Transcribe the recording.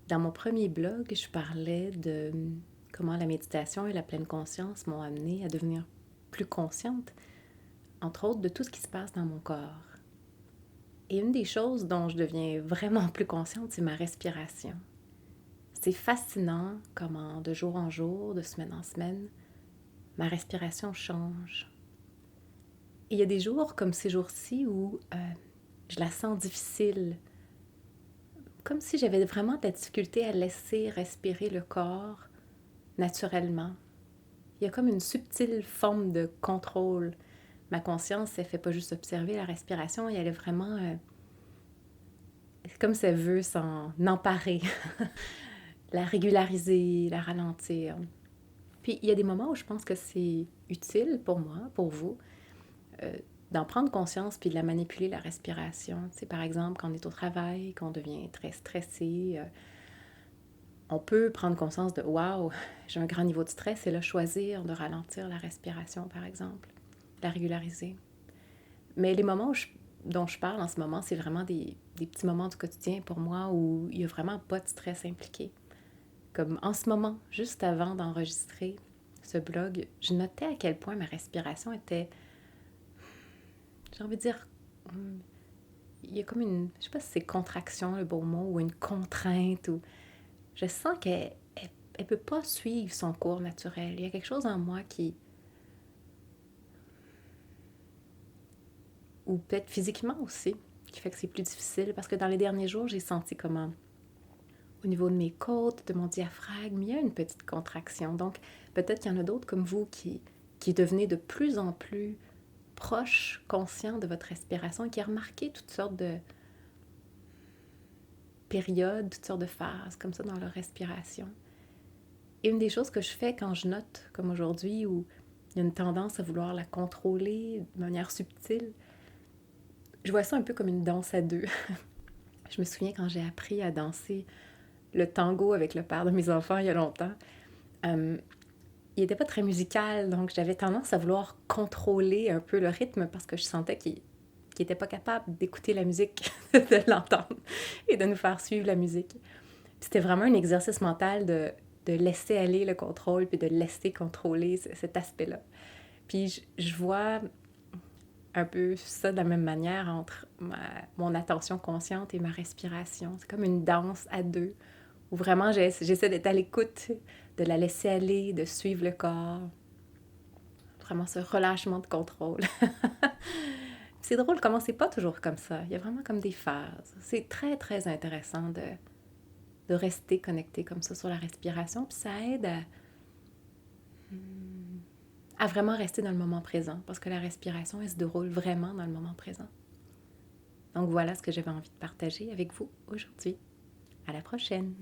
Dans mon premier blog, je parlais de comment la méditation et la pleine conscience m'ont amenée à devenir plus consciente, entre autres de tout ce qui se passe dans mon corps. Et une des choses dont je deviens vraiment plus consciente, c'est ma respiration. C'est fascinant comment de jour en jour, de semaine en semaine, ma respiration change. Et il y a des jours comme ces jours-ci où je la sens difficile, comme si j'avais vraiment de la difficulté à laisser respirer le corps naturellement. Il y a comme une subtile forme de contrôle. Ma conscience, elle ne fait pas juste observer la respiration, elle est vraiment... c'est comme si elle veut s'en emparer, la régulariser, la ralentir. Puis il y a des moments où je pense que c'est utile pour moi, pour vous, euh, d'en prendre conscience puis de la manipuler, la respiration. C'est par exemple quand on est au travail, qu'on devient très stressé, on peut prendre conscience de «Wow, j'ai un grand niveau de stress» et là, choisir de ralentir la respiration, par exemple, la régulariser. Mais les moments dont je parle en ce moment, c'est vraiment des petits moments du quotidien pour moi où il n'y a vraiment pas de stress impliqué. Comme en ce moment, juste avant d'enregistrer ce blog, je notais à quel point ma respiration était, j'ai envie de dire, il y a comme une, je sais pas si c'est contraction le bon mot, ou une contrainte, ou je sens qu'elle elle peut pas suivre son cours naturel. Il y a quelque chose en moi qui, ou peut-être physiquement aussi, qui fait que c'est plus difficile, parce que dans les derniers jours, j'ai senti comment, au niveau de mes côtes, de mon diaphragme, il y a une petite contraction. Donc, peut-être qu'il y en a d'autres comme vous qui devenez de plus en plus proche, conscient de votre respiration et qui a remarqué toutes sortes de périodes, toutes sortes de phases comme ça dans leur respiration. Et une des choses que je fais quand je note, comme aujourd'hui, où il y a une tendance à vouloir la contrôler de manière subtile, je vois ça un peu comme une danse à deux. Je me souviens quand j'ai appris à danser le tango avec le père de mes enfants il y a longtemps, il n'était pas très musical, donc j'avais tendance à vouloir contrôler un peu le rythme parce que je sentais qu'il n'était pas capable d'écouter la musique, de l'entendre et de nous faire suivre la musique. Puis c'était vraiment un exercice mental de laisser aller le contrôle puis de laisser contrôler cet aspect-là. Puis je vois un peu ça de la même manière entre mon attention consciente et ma respiration. C'est comme une danse à deux où vraiment j'essaie d'être à l'écoute, de la laisser aller, de suivre le corps. Vraiment ce relâchement de contrôle. C'est drôle comment c'est pas toujours comme ça. Il y a vraiment comme des phases. C'est très, très intéressant de rester connecté comme ça sur la respiration. Puis ça aide à vraiment rester dans le moment présent parce que la respiration, elle se déroule vraiment dans le moment présent. Donc voilà ce que j'avais envie de partager avec vous aujourd'hui. À la prochaine!